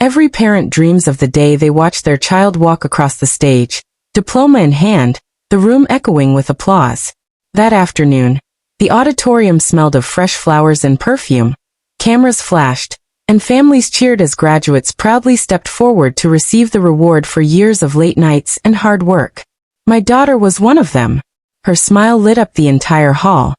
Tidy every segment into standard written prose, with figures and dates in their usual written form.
Every parent dreams of the day they watch their child walk across the stage, diploma in hand, the room echoing with applause. That afternoon, the auditorium smelled of fresh flowers and perfume, cameras flashed, and families cheered as graduates proudly stepped forward to receive the reward for years of late nights and hard work. My daughter was one of them. Her smile lit up the entire hall.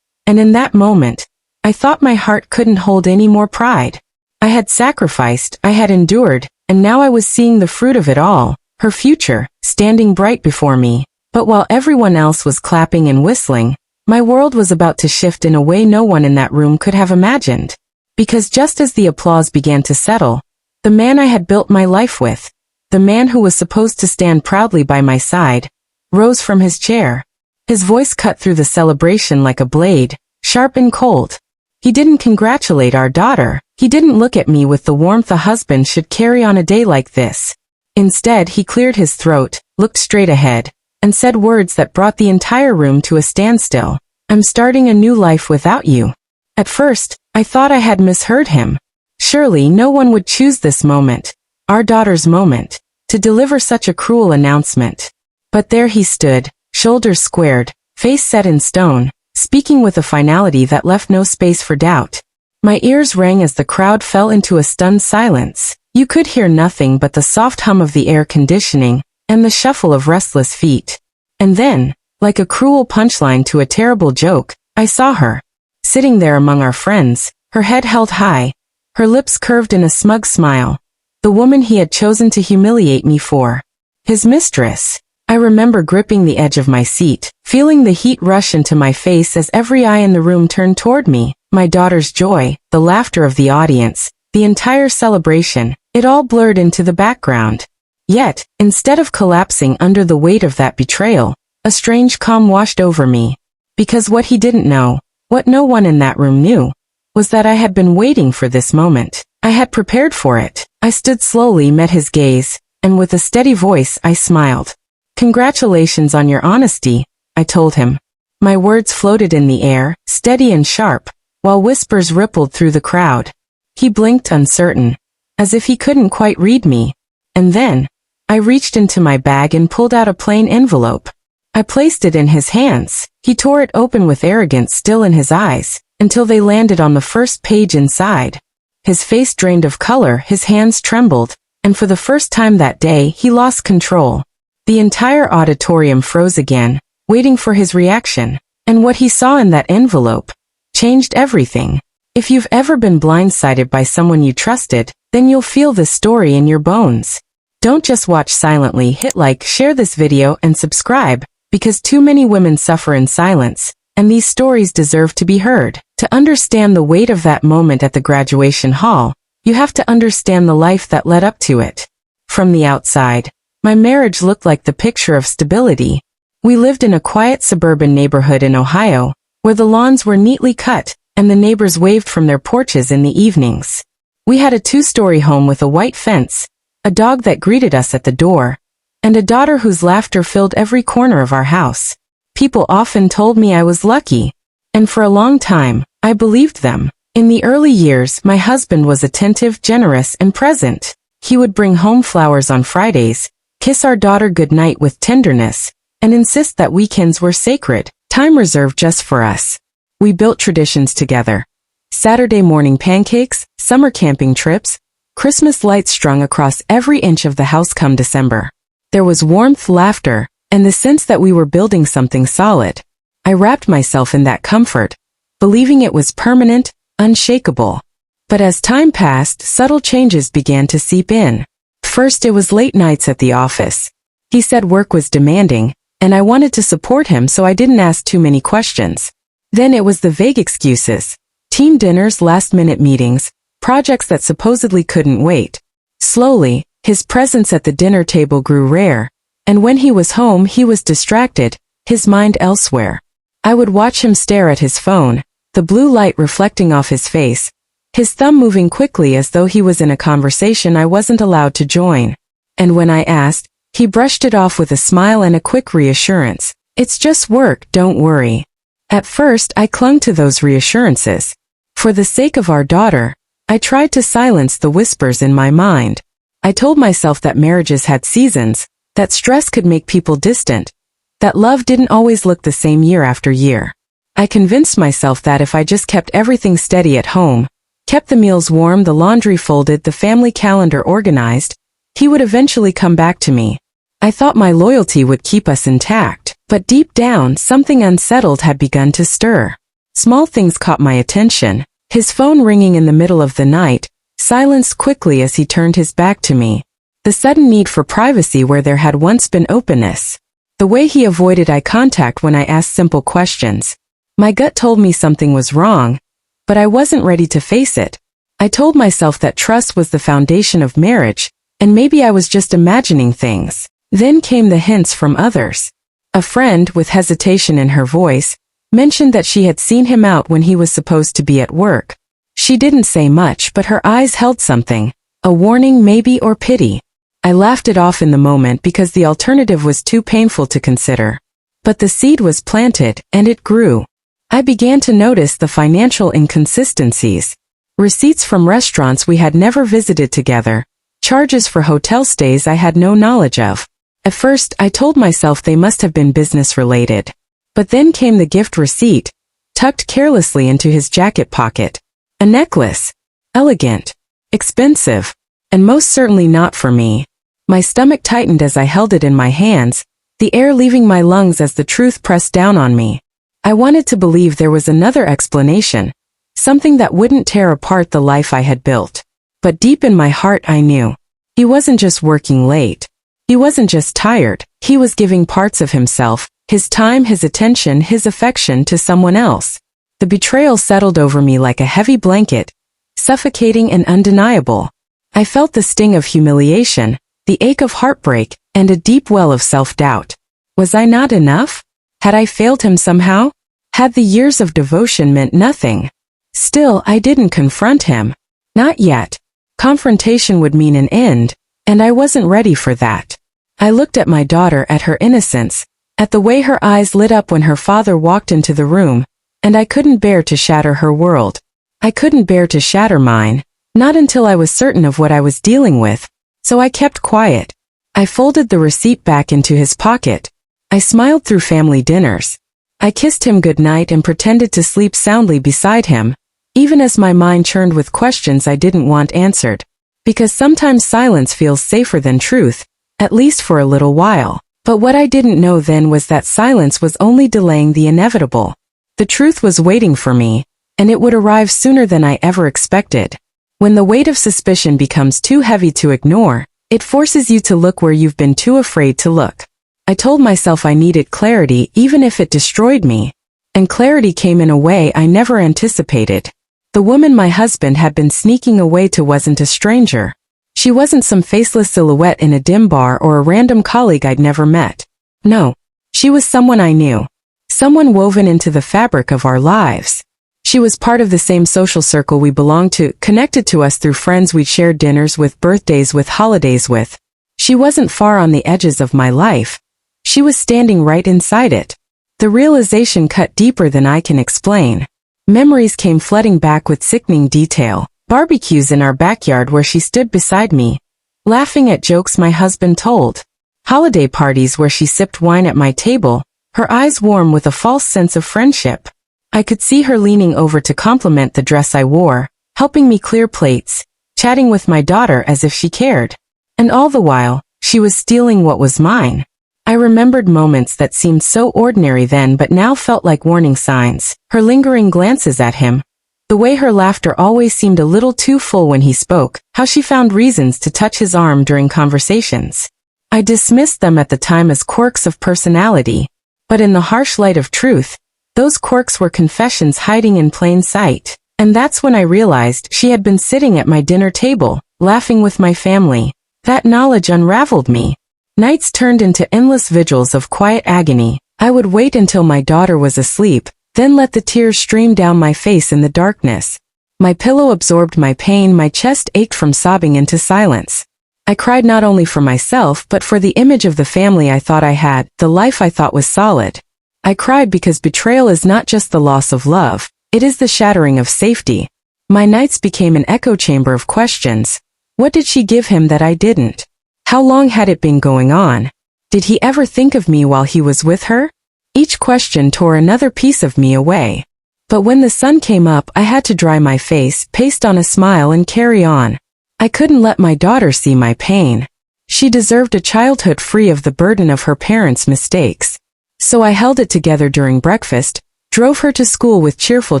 And in that moment, I thought my heart couldn't hold any more pride. I had sacrificed, I had endured, and now I was seeing the fruit of it all, her future, standing bright before me. But while everyone else was clapping and whistling, my world was about to shift in a way no one in that room could have imagined. Because just as the applause began to settle, the man I had built my life with, the man who was supposed to stand proudly by my side, rose from his chair. His voice cut through the celebration like a blade, sharp and cold. He didn't congratulate our daughter. He didn't look at me with the warmth a husband should carry on a day like this. Instead, he cleared his throat, looked straight ahead, and said words that brought the entire room to a standstill. "I'm starting a new life without you." At first, I thought I had misheard him. Surely no one would choose this moment, our daughter's moment, to deliver such a cruel announcement. But there he stood, shoulders squared, face set in stone, speaking with a finality that left no space for doubt. My ears rang as the crowd fell into a stunned silence. You could hear nothing but the soft hum of the air conditioning and the shuffle of restless feet. And then, like a cruel punchline to a terrible joke, I saw her, sitting there among our friends, her head held high, her lips curved in a smug smile, the woman he had chosen to humiliate me for. His mistress. I remember gripping the edge of my seat, feeling the heat rush into my face as every eye in the room turned toward me. My daughter's joy, the laughter of the audience, the entire celebration, it all blurred into the background. Yet, instead of collapsing under the weight of that betrayal, a strange calm washed over me. Because what he didn't know, what no one in that room knew, was that I had been waiting for this moment. I had prepared for it. I stood slowly, met his gaze, and with a steady voice I smiled. "Congratulations on your honesty," I told him. My words floated in the air, steady and sharp, while whispers rippled through the crowd. He blinked uncertain, as if he couldn't quite read me. And then, I reached into my bag and pulled out a plain envelope. I placed it in his hands. He tore it open with arrogance still in his eyes, until they landed on the first page inside. His face drained of color, his hands trembled, and for the first time that day he lost control. The entire auditorium froze again, waiting for his reaction, and what he saw in that envelope changed everything. If you've ever been blindsided by someone you trusted, then you'll feel this story in your bones. Don't just watch silently, hit like, share this video and subscribe, because too many women suffer in silence, and these stories deserve to be heard. To understand the weight of that moment at the graduation hall, you have to understand the life that led up to it. From the outside, my marriage looked like the picture of stability. We lived in a quiet suburban neighborhood in Ohio, where the lawns were neatly cut, and the neighbors waved from their porches in the evenings. We had a 2-story home with a white fence, a dog that greeted us at the door, and a daughter whose laughter filled every corner of our house. People often told me I was lucky, and for a long time, I believed them. In the early years, my husband was attentive, generous, and present. He would bring home flowers on Fridays, kiss our daughter goodnight with tenderness, and insist that weekends were sacred, time reserved just for us. We built traditions together. Saturday morning pancakes, summer camping trips, Christmas lights strung across every inch of the house come December. There was warmth, laughter, and the sense that we were building something solid. I wrapped myself in that comfort, believing it was permanent, unshakable. But as time passed, subtle changes began to seep in. First, it was late nights at the office. He said work was demanding, and I wanted to support him, so I didn't ask too many questions. Then it was the vague excuses. Team dinners, last-minute meetings, projects that supposedly couldn't wait. Slowly, his presence at the dinner table grew rare, and when he was home he was distracted, his mind elsewhere. I would watch him stare at his phone, the blue light reflecting off his face, his thumb moving quickly as though he was in a conversation I wasn't allowed to join. And when I asked, he brushed it off with a smile and a quick reassurance. "It's just work, don't worry." At first, I clung to those reassurances. For the sake of our daughter, I tried to silence the whispers in my mind. I told myself that marriages had seasons, that stress could make people distant, that love didn't always look the same year after year. I convinced myself that if I just kept everything steady at home, kept the meals warm, the laundry folded, the family calendar organized, he would eventually come back to me. I thought my loyalty would keep us intact, but deep down something unsettled had begun to stir. Small things caught my attention. His phone ringing in the middle of the night, silenced quickly as he turned his back to me. The sudden need for privacy where there had once been openness. The way he avoided eye contact when I asked simple questions. My gut told me something was wrong, but I wasn't ready to face it. I told myself that trust was the foundation of marriage, and maybe I was just imagining things. Then came the hints from others. A friend, with hesitation in her voice, mentioned that she had seen him out when he was supposed to be at work. She didn't say much, but her eyes held something, a warning maybe, or pity. I laughed it off in the moment because the alternative was too painful to consider. But the seed was planted, and it grew. I began to notice the financial inconsistencies. Receipts from restaurants we had never visited together, charges for hotel stays I had no knowledge of. At first, I told myself they must have been business-related. But then came the gift receipt, tucked carelessly into his jacket pocket. A necklace. Elegant. Expensive. And most certainly not for me. My stomach tightened as I held it in my hands, the air leaving my lungs as the truth pressed down on me. I wanted to believe there was another explanation, something that wouldn't tear apart the life I had built. But deep in my heart I knew. He wasn't just working late. He wasn't just tired. He was giving parts of himself, his time, his attention, his affection to someone else. The betrayal settled over me like a heavy blanket, suffocating and undeniable. I felt the sting of humiliation, the ache of heartbreak, and a deep well of self-doubt. Was I not enough? Had I failed him somehow? Had the years of devotion meant nothing? Still, I didn't confront him. Not yet. Confrontation would mean an end, and I wasn't ready for that. I looked at my daughter, at her innocence, at the way her eyes lit up when her father walked into the room, and I couldn't bear to shatter her world. I couldn't bear to shatter mine, not until I was certain of what I was dealing with, so I kept quiet. I folded the receipt back into his pocket. I smiled through family dinners. I kissed him goodnight and pretended to sleep soundly beside him, even as my mind churned with questions I didn't want answered. Because sometimes silence feels safer than truth, at least for a little while. But what I didn't know then was that silence was only delaying the inevitable. The truth was waiting for me, and it would arrive sooner than I ever expected. When the weight of suspicion becomes too heavy to ignore, it forces you to look where you've been too afraid to look. I told myself I needed clarity even if it destroyed me. And clarity came in a way I never anticipated. The woman my husband had been sneaking away to wasn't a stranger. She wasn't some faceless silhouette in a dim bar or a random colleague I'd never met. No, she was someone I knew. Someone woven into the fabric of our lives. She was part of the same social circle we belonged to, connected to us through friends we'd shared dinners with, birthdays with, holidays with. She wasn't far on the edges of my life. She was standing right inside it. The realization cut deeper than I can explain. Memories came flooding back with sickening detail. Barbecues in our backyard where she stood beside me, laughing at jokes my husband told. Holiday parties where she sipped wine at my table, her eyes warm with a false sense of friendship. I could see her leaning over to compliment the dress I wore, helping me clear plates, chatting with my daughter as if she cared. And all the while, she was stealing what was mine. I remembered moments that seemed so ordinary then but now felt like warning signs. Her lingering glances at him, the way her laughter always seemed a little too full when he spoke, how she found reasons to touch his arm during conversations. I dismissed them at the time as quirks of personality, but in the harsh light of truth, those quirks were confessions hiding in plain sight. And that's when I realized she had been sitting at my dinner table, laughing with my family. That knowledge unraveled me. Nights turned into endless vigils of quiet agony. I would wait until my daughter was asleep, then let the tears stream down my face in the darkness. My pillow absorbed my pain, my chest ached from sobbing into silence. I cried not only for myself but for the image of the family I thought I had, the life I thought was solid. I cried because betrayal is not just the loss of love, it is the shattering of safety. My nights became an echo chamber of questions. What did she give him that I didn't? How long had it been going on? Did he ever think of me while he was with her? Each question tore another piece of me away. But when the sun came up, I had to dry my face, paste on a smile, and carry on. I couldn't let my daughter see my pain. She deserved a childhood free of the burden of her parents' mistakes. So I held it together during breakfast, drove her to school with cheerful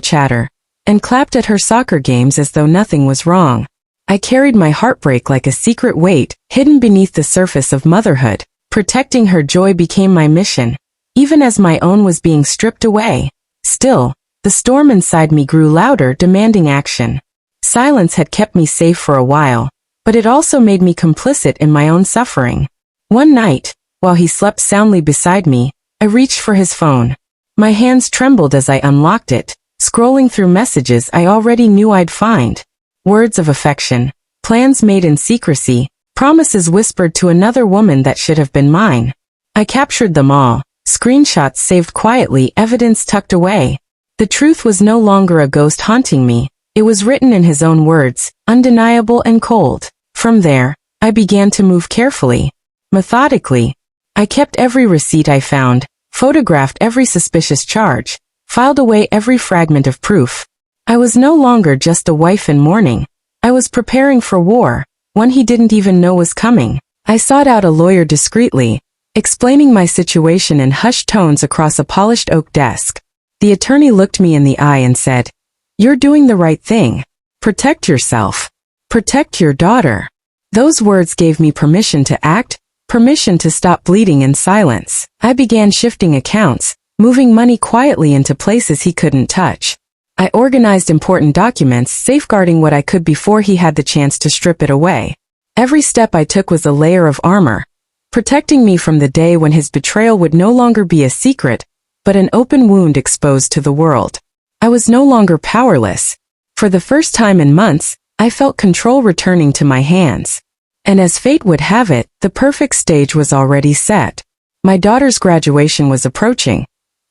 chatter, and clapped at her soccer games as though nothing was wrong. I carried my heartbreak like a secret weight, hidden beneath the surface of motherhood. Protecting her joy became my mission, even as my own was being stripped away. Still, the storm inside me grew louder, demanding action. Silence had kept me safe for a while, but it also made me complicit in my own suffering. One night, while he slept soundly beside me, I reached for his phone. My hands trembled as I unlocked it, scrolling through messages I already knew I'd find. Words of affection, plans made in secrecy, promises whispered to another woman that should have been mine. I captured them all, screenshots saved quietly, evidence tucked away. The truth was no longer a ghost haunting me. It was written in his own words, undeniable and cold. From there, I began to move carefully, methodically. I kept every receipt I found, photographed every suspicious charge, filed away every fragment of proof. I was no longer just a wife in mourning. I was preparing for war, one he didn't even know was coming. I sought out a lawyer discreetly, explaining my situation in hushed tones across a polished oak desk. The attorney looked me in the eye and said, "You're doing the right thing. Protect yourself. Protect your daughter." Those words gave me permission to act, permission to stop bleeding in silence. I began shifting accounts, moving money quietly into places he couldn't touch. I organized important documents, safeguarding what I could before he had the chance to strip it away. Every step I took was a layer of armor, protecting me from the day when his betrayal would no longer be a secret, but an open wound exposed to the world. I was no longer powerless. For the first time in months, I felt control returning to my hands. And as fate would have it, the perfect stage was already set. My daughter's graduation was approaching.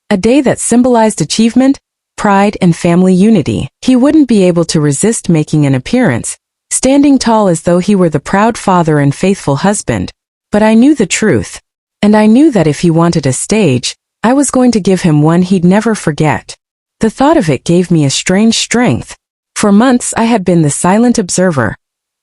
A day that symbolized achievement, pride, and family unity. He wouldn't be able to resist making an appearance, standing tall as though he were the proud father and faithful husband. But I knew the truth. And I knew that if he wanted a stage, I was going to give him one he'd never forget. The thought of it gave me a strange strength. For months I had been the silent observer,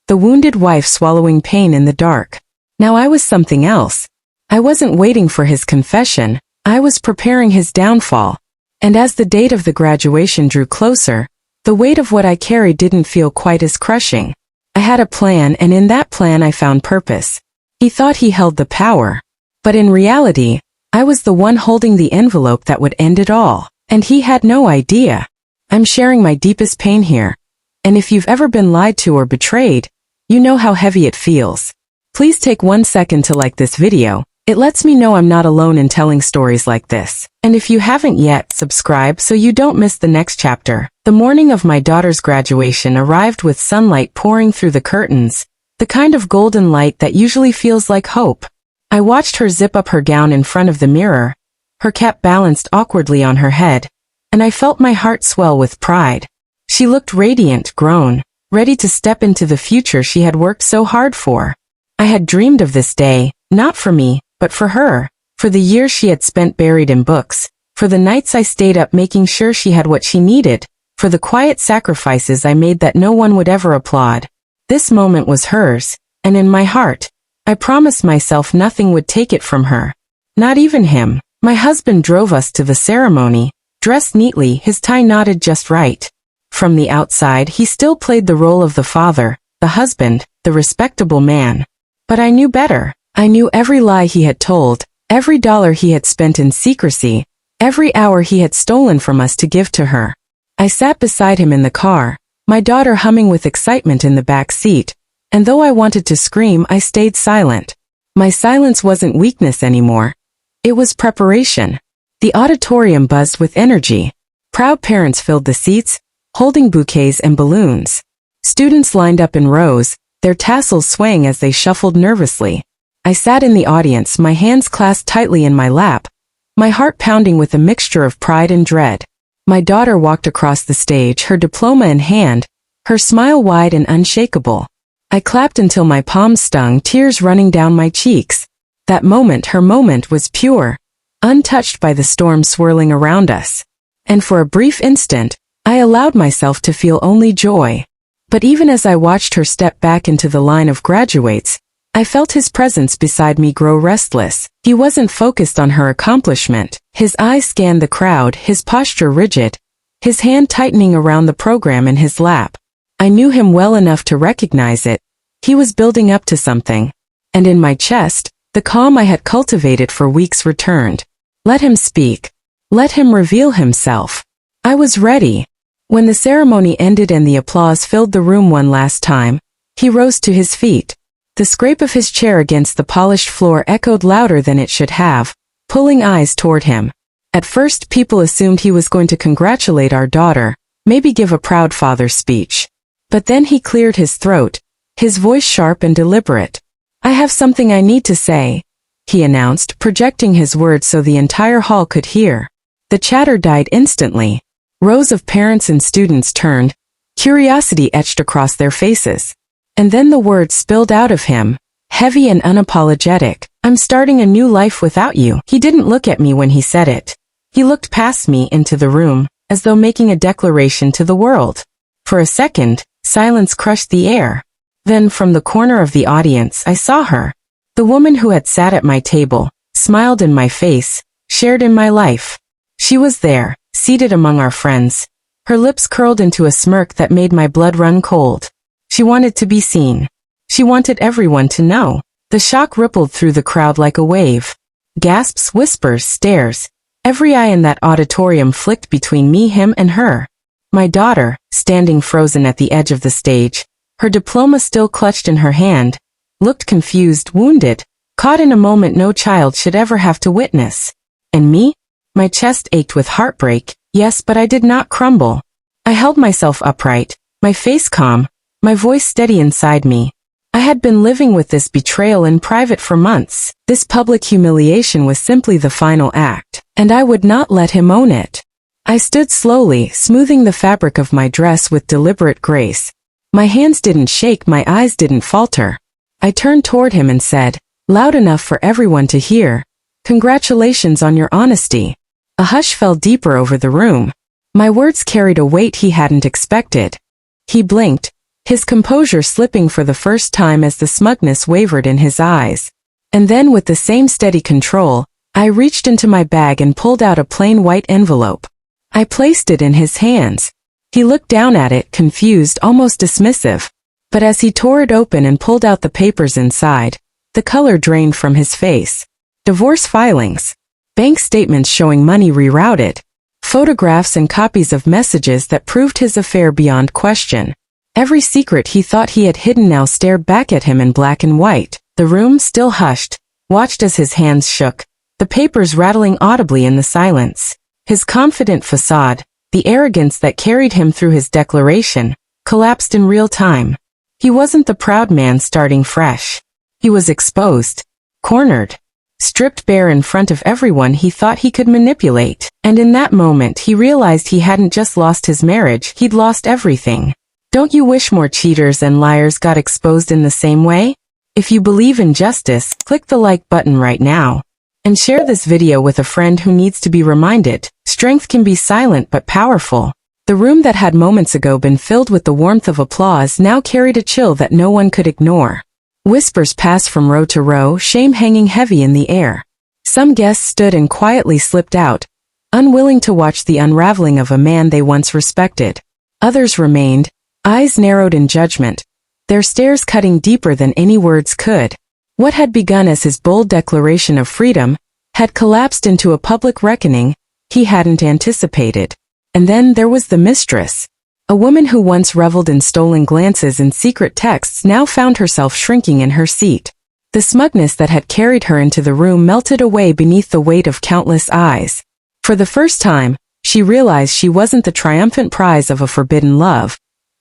the wounded wife swallowing pain in the dark. Now I was something else. I wasn't waiting for his confession, I was preparing his downfall. And as the date of the graduation drew closer, the weight of what I carried didn't feel quite as crushing. I had a plan, and in that plan I found purpose. He thought he held the power. But in reality, I was the one holding the envelope that would end it all. And he had no idea. I'm sharing my deepest pain here. And if you've ever been lied to or betrayed, you know how heavy it feels. Please take 1 second to like this video. It lets me know I'm not alone in telling stories like this. And if you haven't yet, subscribe so you don't miss the next chapter. The morning of my daughter's graduation arrived with sunlight pouring through the curtains, the kind of golden light that usually feels like hope. I watched her zip up her gown in front of the mirror, her cap balanced awkwardly on her head, and I felt my heart swell with pride. She looked radiant, grown, ready to step into the future she had worked so hard for. I had dreamed of this day, not for me, but for her, for the years she had spent buried in books, for the nights I stayed up making sure she had what she needed, for the quiet sacrifices I made that no one would ever applaud. This moment was hers, and in my heart, I promised myself nothing would take it from her. Not even him. My husband drove us to the ceremony, dressed neatly, his tie knotted just right. From the outside, he still played the role of the father, the husband, the respectable man. But I knew better. I knew every lie he had told, every dollar he had spent in secrecy, every hour he had stolen from us to give to her. I sat beside him in the car, my daughter humming with excitement in the back seat, and though I wanted to scream, I stayed silent. My silence wasn't weakness anymore. It was preparation. The auditorium buzzed with energy. Proud parents filled the seats, holding bouquets and balloons. Students lined up in rows, their tassels swaying as they shuffled nervously. I sat in the audience, my hands clasped tightly in my lap, my heart pounding with a mixture of pride and dread. My daughter walked across the stage, her diploma in hand, her smile wide and unshakable. I clapped until my palms stung, tears running down my cheeks. That moment, her moment, was pure, untouched by the storm swirling around us. And for a brief instant, I allowed myself to feel only joy. But even as I watched her step back into the line of graduates, I felt his presence beside me grow restless. He wasn't focused on her accomplishment. His eyes scanned the crowd, his posture rigid, his hand tightening around the program in his lap. I knew him well enough to recognize it. He was building up to something. And in my chest, the calm I had cultivated for weeks returned. Let him speak. Let him reveal himself. I was ready. When the ceremony ended and the applause filled the room one last time, he rose to his feet. The scrape of his chair against the polished floor echoed louder than it should have, pulling eyes toward him. At first, people assumed he was going to congratulate our daughter, maybe give a proud father's speech. But then he cleared his throat, his voice sharp and deliberate. "I have something I need to say," he announced, projecting his words so the entire hall could hear. The chatter died instantly. Rows of parents and students turned, curiosity etched across their faces. And then the words spilled out of him, heavy and unapologetic. "I'm starting a new life without you." He didn't look at me when he said it. He looked past me into the room, as though making a declaration to the world. For a second, silence crushed the air. Then from the corner of the audience I saw her. The woman who had sat at my table, smiled in my face, shared in my life. She was there, seated among our friends. Her lips curled into a smirk that made my blood run cold. She wanted to be seen. She wanted everyone to know. The shock rippled through the crowd like a wave. Gasps, whispers, stares. Every eye in that auditorium flicked between me, him, and her. My daughter, standing frozen at the edge of the stage, her diploma still clutched in her hand, looked confused, wounded, caught in a moment no child should ever have to witness. And me? My chest ached with heartbreak, yes, but I did not crumble. I held myself upright, my face calm, my voice steady inside me. I had been living with this betrayal in private for months. This public humiliation was simply the final act, and I would not let him own it. I stood slowly, smoothing the fabric of my dress with deliberate grace. My hands didn't shake, my eyes didn't falter. I turned toward him and said, loud enough for everyone to hear, "Congratulations on your honesty." A hush fell deeper over the room. My words carried a weight he hadn't expected. He blinked, his composure slipping for the first time as the smugness wavered in his eyes. And then with the same steady control, I reached into my bag and pulled out a plain white envelope. I placed it in his hands. He looked down at it, confused, almost dismissive. But as he tore it open and pulled out the papers inside, the color drained from his face. Divorce filings. Bank statements showing money rerouted. Photographs and copies of messages that proved his affair beyond question. Every secret he thought he had hidden now stared back at him in black and white. The room, still hushed, watched as his hands shook, the papers rattling audibly in the silence. His confident facade, the arrogance that carried him through his declaration, collapsed in real time. He wasn't the proud man starting fresh. He was exposed, cornered, stripped bare in front of everyone he thought he could manipulate. And in that moment he realized he hadn't just lost his marriage, he'd lost everything. Don't you wish more cheaters and liars got exposed in the same way? If you believe in justice, click the like button right now. And share this video with a friend who needs to be reminded, strength can be silent but powerful. The room that had moments ago been filled with the warmth of applause now carried a chill that no one could ignore. Whispers passed from row to row, shame hanging heavy in the air. Some guests stood and quietly slipped out, unwilling to watch the unraveling of a man they once respected. Others remained, eyes narrowed in judgment, their stares cutting deeper than any words could. What had begun as his bold declaration of freedom had collapsed into a public reckoning he hadn't anticipated. And then there was the mistress. A woman who once reveled in stolen glances and secret texts now found herself shrinking in her seat. The smugness that had carried her into the room melted away beneath the weight of countless eyes. For the first time, she realized she wasn't the triumphant prize of a forbidden love.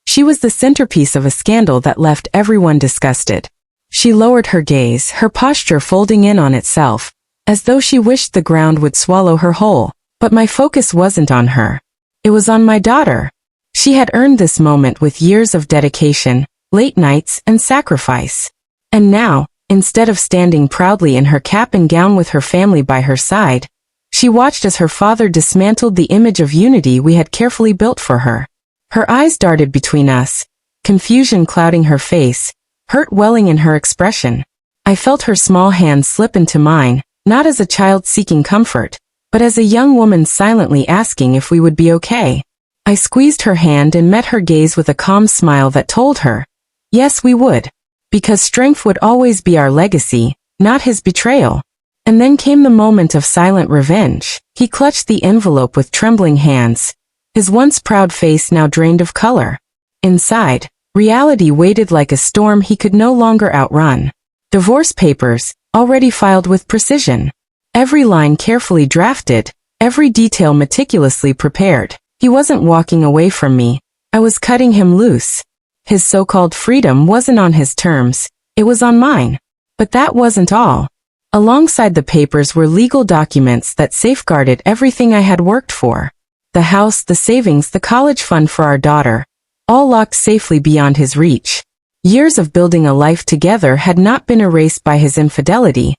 She was the centerpiece of a scandal that left everyone disgusted. She lowered her gaze, her posture folding in on itself, as though she wished the ground would swallow her whole. But my focus wasn't on her. It was on my daughter. She had earned this moment with years of dedication, late nights, and sacrifice. And now, instead of standing proudly in her cap and gown with her family by her side, she watched as her father dismantled the image of unity we had carefully built for her. Her eyes darted between us, confusion clouding her face, hurt welling in her expression. I felt her small hand slip into mine, not as a child seeking comfort, but as a young woman silently asking if we would be okay. I squeezed her hand and met her gaze with a calm smile that told her, yes, we would. Because strength would always be our legacy, not his betrayal. And then came the moment of silent revenge. He clutched the envelope with trembling hands, his once proud face now drained of color. Inside, reality waited like a storm he could no longer outrun. Divorce papers, already filed with precision. Every line carefully drafted, every detail meticulously prepared. He wasn't walking away from me. I was cutting him loose. His so-called freedom wasn't on his terms, it was on mine. But that wasn't all. Alongside the papers were legal documents that safeguarded everything I had worked for. The house, the savings, the college fund for our daughter, all locked safely beyond his reach. Years of building a life together had not been erased by his infidelity.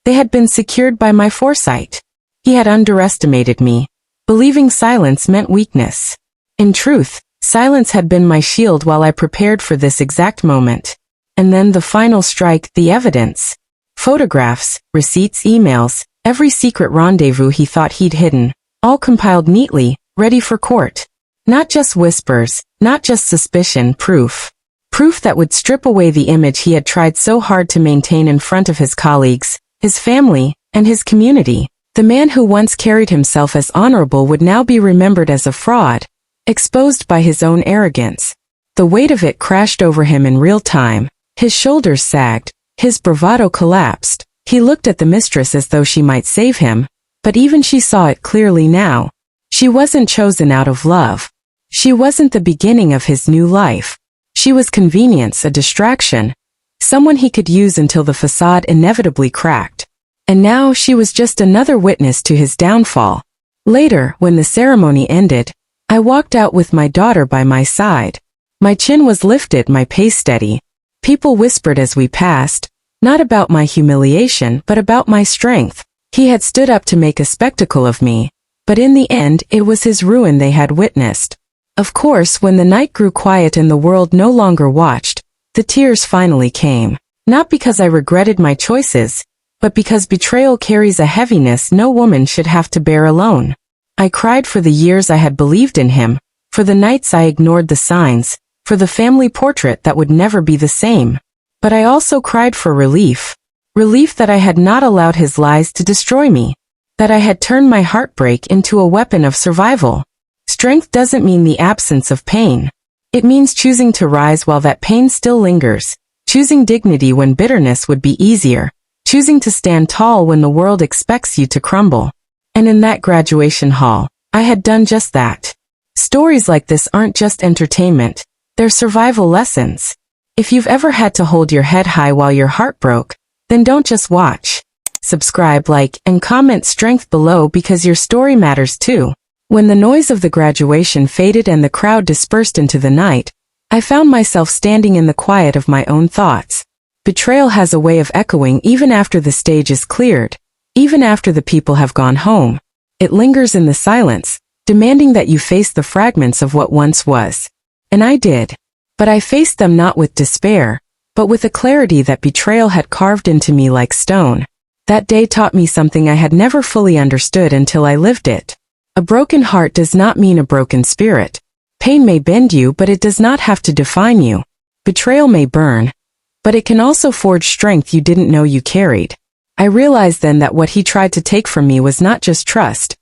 They had been secured by my foresight. He had underestimated me, believing silence meant weakness. In truth, silence had been my shield while I prepared for this exact moment. And then the final strike, the evidence. Photographs, receipts, emails, every secret rendezvous he thought he'd hidden, all compiled neatly, ready for court. Not just whispers, not just suspicion, proof. Proof that would strip away the image he had tried so hard to maintain in front of his colleagues, his family, and his community. The man who once carried himself as honorable would now be remembered as a fraud, exposed by his own arrogance. The weight of it crashed over him in real time. His shoulders sagged, his bravado collapsed. He looked at the mistress as though she might save him, but even she saw it clearly now. She wasn't chosen out of love. She wasn't the beginning of his new life. She was convenience, a distraction, someone he could use until the facade inevitably cracked. And now she was just another witness to his downfall. Later, when the ceremony ended, I walked out with my daughter by my side. My chin was lifted, my pace steady. People whispered as we passed, not about my humiliation, but about my strength. He had stood up to make a spectacle of me, but in the end, it was his ruin they had witnessed. Of course, when the night grew quiet and the world no longer watched, the tears finally came. Not because I regretted my choices, but because betrayal carries a heaviness no woman should have to bear alone. I cried for the years I had believed in him, for the nights I ignored the signs, for the family portrait that would never be the same. But I also cried for relief. Relief that I had not allowed his lies to destroy me. That I had turned my heartbreak into a weapon of survival. Strength doesn't mean the absence of pain. It means choosing to rise while that pain still lingers, choosing dignity when bitterness would be easier, choosing to stand tall when the world expects you to crumble. And in that graduation hall, I had done just that. Stories like this aren't just entertainment, they're survival lessons. If you've ever had to hold your head high while your heart broke, then don't just watch. Subscribe, like, and comment strength below because your story matters too. When the noise of the graduation faded and the crowd dispersed into the night, I found myself standing in the quiet of my own thoughts. Betrayal has a way of echoing even after the stage is cleared, even after the people have gone home. It lingers in the silence, demanding that you face the fragments of what once was. And I did. But I faced them not with despair, but with a clarity that betrayal had carved into me like stone. That day taught me something I had never fully understood until I lived it. A broken heart does not mean a broken spirit. Pain may bend you, but it does not have to define you. Betrayal may burn, but it can also forge strength you didn't know you carried. I realized then that what he tried to take from me was not just trust.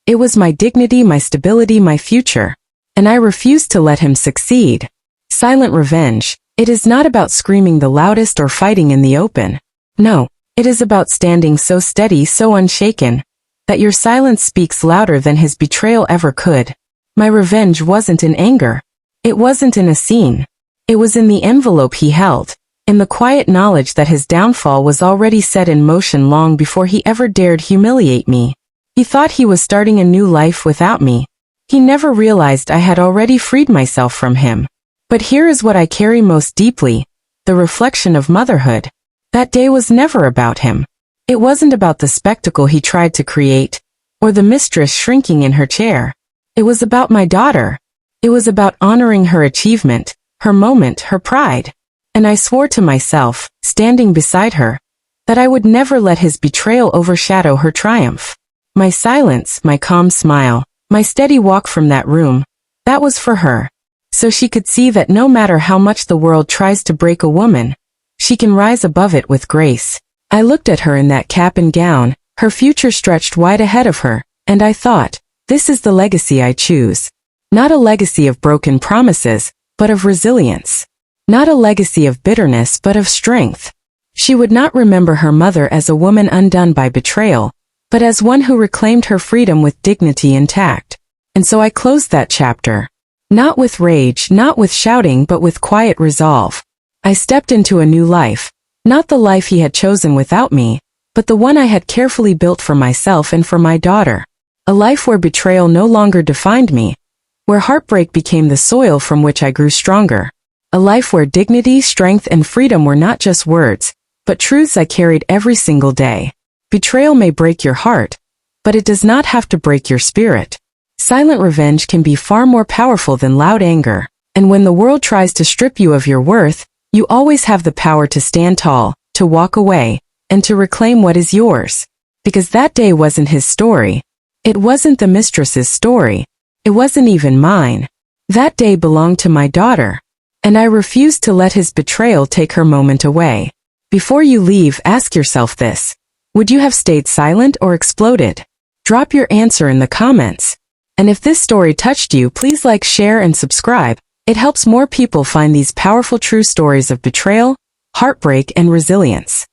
It was my dignity, my stability, my future. And I refused to let him succeed. Silent revenge. It is not about screaming the loudest or fighting in the open. No, it is about standing so steady, so unshaken, that your silence speaks louder than his betrayal ever could. My revenge wasn't in anger. It wasn't in a scene. It was in the envelope he held, in the quiet knowledge that his downfall was already set in motion long before he ever dared humiliate me. He thought he was starting a new life without me. He never realized I had already freed myself from him. But here is what I carry most deeply, the reflection of motherhood. That day was never about him. It wasn't about the spectacle he tried to create, or the mistress shrinking in her chair. It was about my daughter. It was about honoring her achievement, her moment, her pride. And I swore to myself, standing beside her, that I would never let his betrayal overshadow her triumph. My silence, my calm smile, my steady walk from that room, that was for her. So she could see that no matter how much the world tries to break a woman, she can rise above it with grace. I looked at her in that cap and gown, her future stretched wide ahead of her, and I thought, this is the legacy I choose. Not a legacy of broken promises, but of resilience. Not a legacy of bitterness, but of strength. She would not remember her mother as a woman undone by betrayal, but as one who reclaimed her freedom with dignity intact. And so I closed that chapter. Not with rage, not with shouting, but with quiet resolve. I stepped into a new life, not the life he had chosen without me, but the one I had carefully built for myself and for my daughter. A life where betrayal no longer defined me, where heartbreak became the soil from which I grew stronger. A life where dignity, strength, and freedom were not just words, but truths I carried every single day. Betrayal may break your heart, but it does not have to break your spirit. Silent revenge can be far more powerful than loud anger. And when the world tries to strip you of your worth, you always have the power to stand tall, to walk away, and to reclaim what is yours. Because that day wasn't his story. It wasn't the mistress's story. It wasn't even mine. That day belonged to my daughter. And I refused to let his betrayal take her moment away. Before you leave, ask yourself this. Would you have stayed silent or exploded? Drop your answer in the comments. And if this story touched you, please like, share, and subscribe. It helps more people find these powerful true stories of betrayal, heartbreak, and resilience.